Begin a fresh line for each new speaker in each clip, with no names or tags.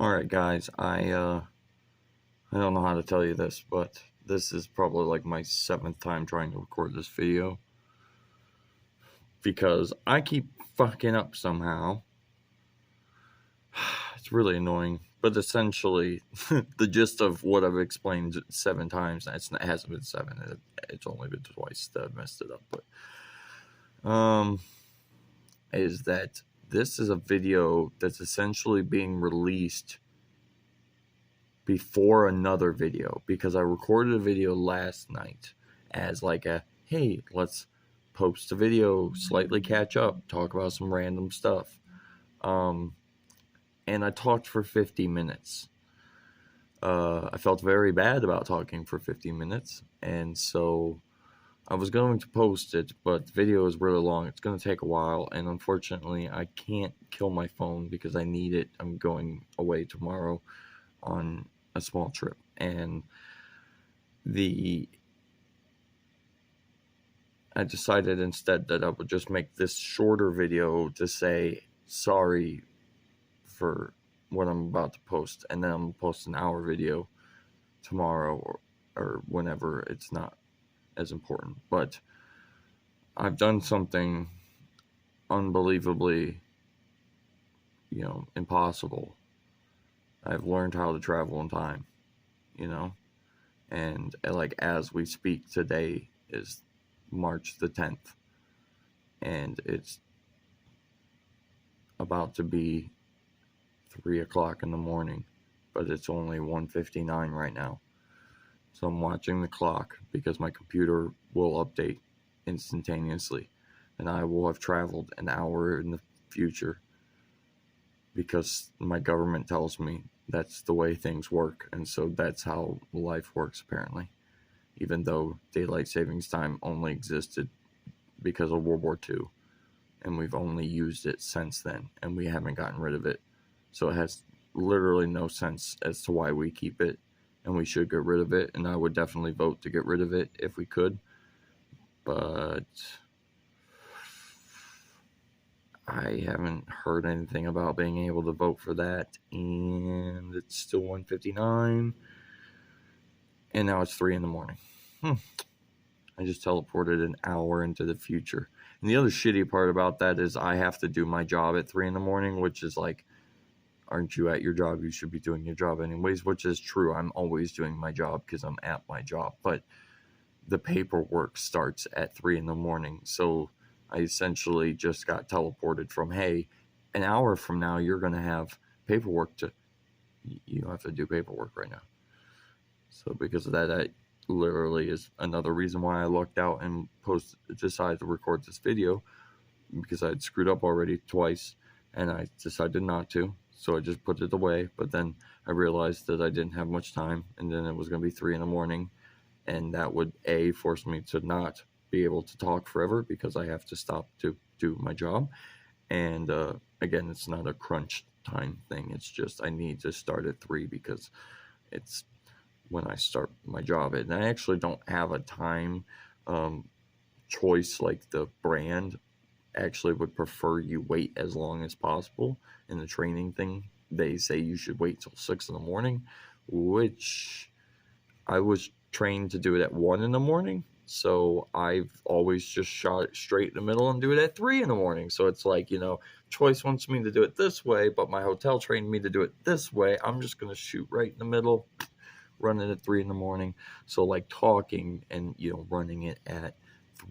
All right, guys. I don't know how to tell you this, but this is probably like my seventh time trying to record this video because I keep fucking up somehow. It's really annoying, but essentially, the gist of what I've explained 7 times. It hasn't been seven. It's only been twice that I've messed it up. But is that this is a video that's essentially being released before another video because I recorded a video last night as like a hey, let's post a video, slightly catch up, talk about some random stuff. And I talked for 50 minutes. I felt very bad about talking for 50 minutes, and so I was going to post it, but the video is really long. It's going to take a while, and unfortunately, I can't kill my phone because I need it. I'm going away tomorrow on a small trip, and I decided instead that I would just make this shorter video to say sorry for what I'm about to post, and then I'm gonna post an hour video tomorrow or whenever it's not as important. But I've done something unbelievably, impossible. I've learned how to travel in time, you know, and like as we speak, today is March the 10th, and it's about to be 3 o'clock in the morning, but it's only 1:59 right now. So I'm watching the clock because my computer will update instantaneously, and I will have traveled an hour in the future because my government tells me that's the way things work, and so that's how life works apparently. Even though daylight savings time only existed because of World War II, and we've only used it since then, and we haven't gotten rid of it. So it has literally no sense as to why we keep it, and we should get rid of it. And I would definitely vote to get rid of it if we could. But I haven't heard anything about being able to vote for that, and it's still 1:59, and now it's 3 in the morning. I just teleported an hour into the future. And the other shitty part about that is I have to do my job at 3 in the morning, which is like, aren't you at your job? You should be doing your job anyways, which is true. I'm always doing my job because I'm at my job. But the paperwork starts at 3 in the morning. So I essentially just got teleported from, hey, an hour from now, you're going to have paperwork you don't have to do paperwork right now. So because of that, I literally is another reason why I lucked out and decided to record this video, because I had screwed up already twice and I decided not to. So I just put it away. But then I realized that I didn't have much time, and then it was going to be 3 in the morning. And that would force me to not be able to talk forever because I have to stop to do my job. And again, it's not a crunch time thing. It's just I need to start at 3 because it's when I start my job. And I actually don't have a time choice. Like the brand actually would prefer you wait as long as possible. In the training thing, they say you should wait till 6 in the morning, which I was trained to do it at 1 in the morning. So I've always just shot it straight in the middle and do it at 3 in the morning. So it's like, Choice wants me to do it this way, but my hotel trained me to do it this way. I'm just going to shoot right in the middle, run it at 3 in the morning. So like talking and, running it at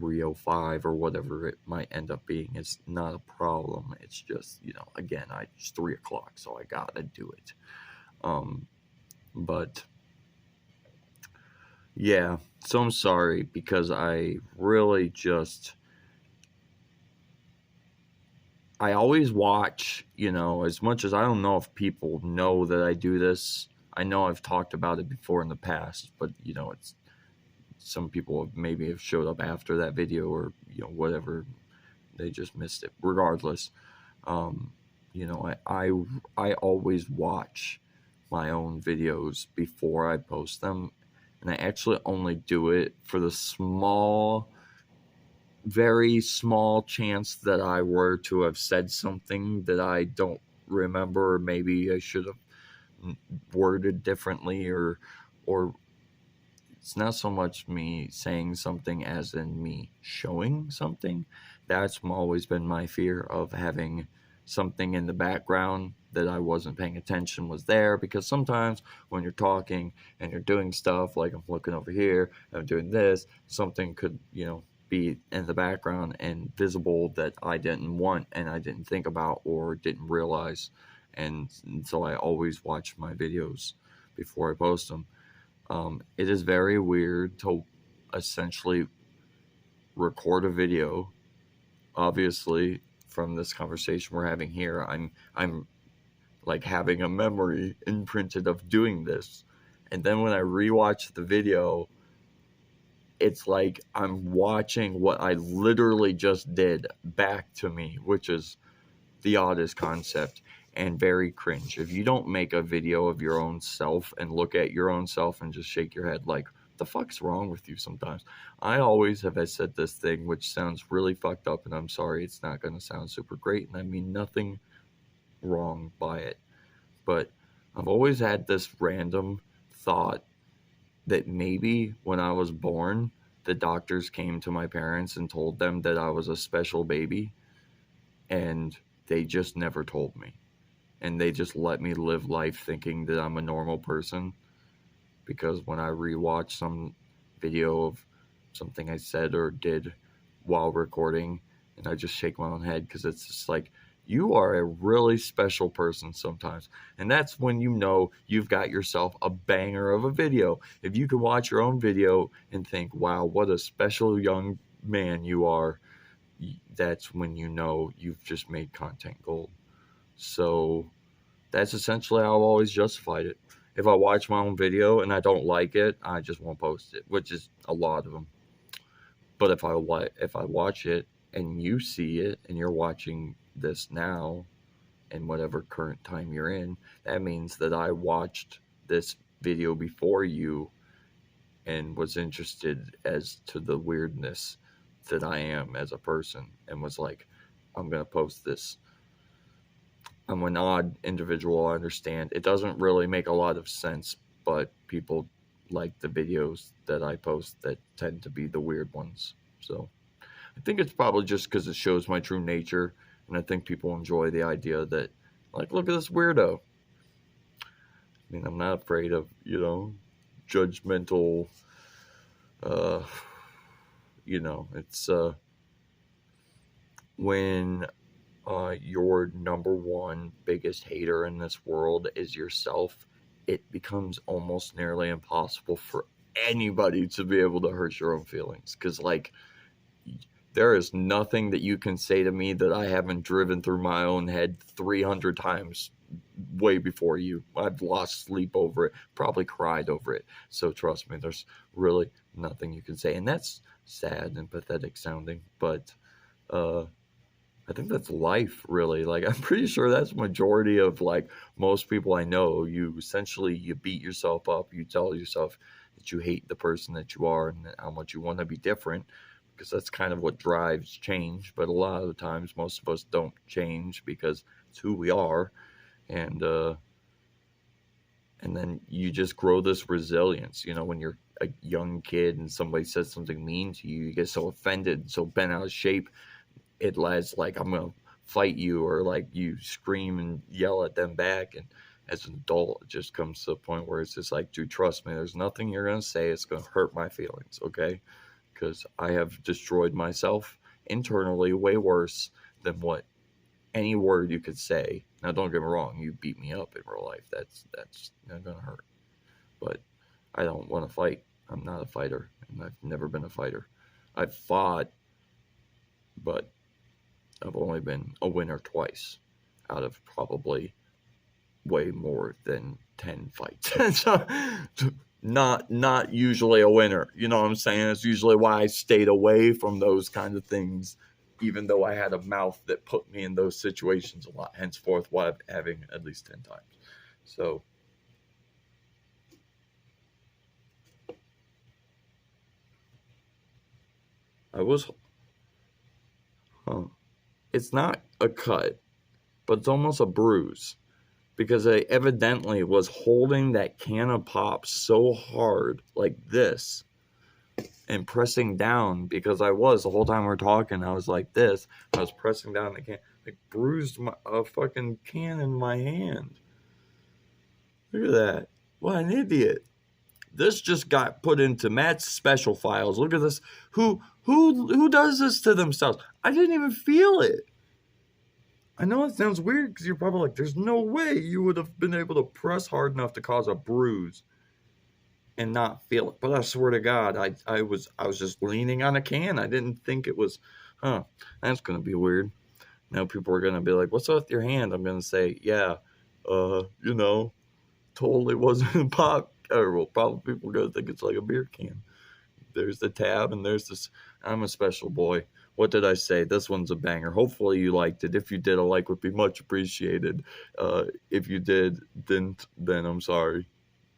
3:05 or whatever it might end up being is not a problem. It's just, again, it's 3 o'clock, so I got to do it. But yeah, so I'm sorry because I really I always watch, as much as I don't know if people know that I do this. I know I've talked about it before in the past, but, it's some people maybe have showed up after that video or, whatever. They just missed it. Regardless, I always watch my own videos before I post them. And I actually only do it for the very small chance that I were to have said something that I don't remember, or maybe I should have worded differently, or it's not so much me saying something as in me showing something. That's always been my fear, of having something in the background that I wasn't paying attention was there, because sometimes when you're talking and you're doing stuff, like I'm looking over here, I'm doing this, something could, be in the background and visible that I didn't want and I didn't think about or didn't realize. And so I always watch my videos before I post them. It is very weird to essentially record a video. Obviously, from this conversation we're having here, I'm like having a memory imprinted of doing this, and then when I rewatch the video, it's like I'm watching what I literally just did back to me, which is the oddest concept and very cringe. If you don't make a video of your own self and look at your own self and just shake your head like, the fuck's wrong with you sometimes? I always have said this thing, which sounds really fucked up, and I'm sorry, it's not going to sound super great, and I mean nothing wrong by it. But I've always had this random thought that maybe when I was born, the doctors came to my parents and told them that I was a special baby, and they just never told me. And they just let me live life thinking that I'm a normal person. Because when I rewatch some video of something I said or did while recording, and I just shake my own head, because it's just like, you are a really special person sometimes. And that's when you know you've got yourself a banger of a video. If you can watch your own video and think, wow, what a special young man you are, that's when you know you've just made content gold. So that's essentially how I've always justified it. If I watch my own video and I don't like it, I just won't post it, which is a lot of them. But if I watch it and you see it and you're watching this now, in whatever current time you're in, that means that I watched this video before you and was interested as to the weirdness that I am as a person, and was like, I'm going to post this. I'm an odd individual, I understand. It doesn't really make a lot of sense, but people like the videos that I post that tend to be the weird ones. So I think it's probably just because it shows my true nature, and I think people enjoy the idea that, like, look at this weirdo. I mean, I'm not afraid of, judgmental, it's when your number one biggest hater in this world is yourself, it becomes almost nearly impossible for anybody to be able to hurt your own feelings. Because, like, there is nothing that you can say to me that I haven't driven through my own head 300 times way before you. I've lost sleep over it, probably cried over it. So trust me, there's really nothing you can say. And that's sad and pathetic sounding, but I think that's life, really. Like, I'm pretty sure that's majority of, like, most people I know. You beat yourself up. You tell yourself that you hate the person that you are and how much you want to be different, because that's kind of what drives change. But a lot of the times, most of us don't change because it's who we are, and then you just grow this resilience. When you're a young kid and somebody says something mean to you, you get so offended, so bent out of shape. It lasts like, I'm gonna fight you, or like you scream and yell at them back. And as an adult, it just comes to a point where it's just like, dude, trust me, there's nothing you're gonna say it's gonna hurt my feelings, okay? Because I have destroyed myself internally way worse than what any word you could say. Now, don't get me wrong, you beat me up in real life, that's not gonna hurt. But I don't want to fight. I'm not a fighter, and I've never been a fighter. I've fought, but I've only been a winner twice out of probably way more than 10 fights. So, not usually a winner. You know what I'm saying? It's usually why I stayed away from those kinds of things, even though I had a mouth that put me in those situations a lot. Henceforth, why I'm having at least 10 times. So I was, it's not a cut, but it's almost a bruise. because I evidently was holding that can of pop so hard like this and pressing down, because I was the whole time we're talking, I was like this. I was pressing down the can, like bruised a fucking can in my hand. Look at that. What an idiot. This just got put into Matt's special files. Look at this. Who does this to themselves? I didn't even feel it. I know it sounds weird because you're probably like, there's no way you would have been able to press hard enough to cause a bruise and not feel it. But I swear to God, I was just leaning on a can. I didn't think it was, that's going to be weird. Now people are going to be like, what's up with your hand? I'm going to say, yeah, totally wasn't pop. Or well, probably people are going to think it's like a beer can. There's the tab and there's this. I'm a special boy. What did I say? This one's a banger. Hopefully you liked it. If you did, a like would be much appreciated. If you did, then I'm sorry.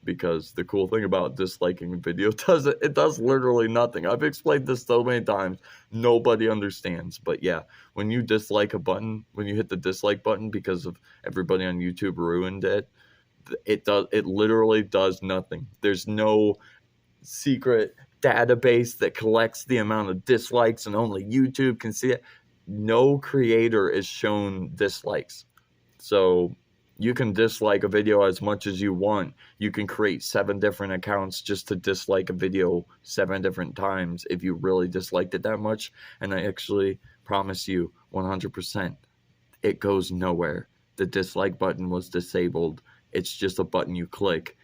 Because the cool thing about disliking a video it does literally nothing. I've explained this so many times, nobody understands. But yeah, when you dislike a button, when you hit the dislike button because of everybody on YouTube ruined it, it literally does nothing. There's no secret database that collects the amount of dislikes and only YouTube can see it. No creator is shown dislikes. So you can dislike a video as much as you want. You can create 7 different accounts just to dislike a video 7 different times if you really disliked it that much. And I actually promise you 100% it goes nowhere. The dislike button was disabled. It's just a button you click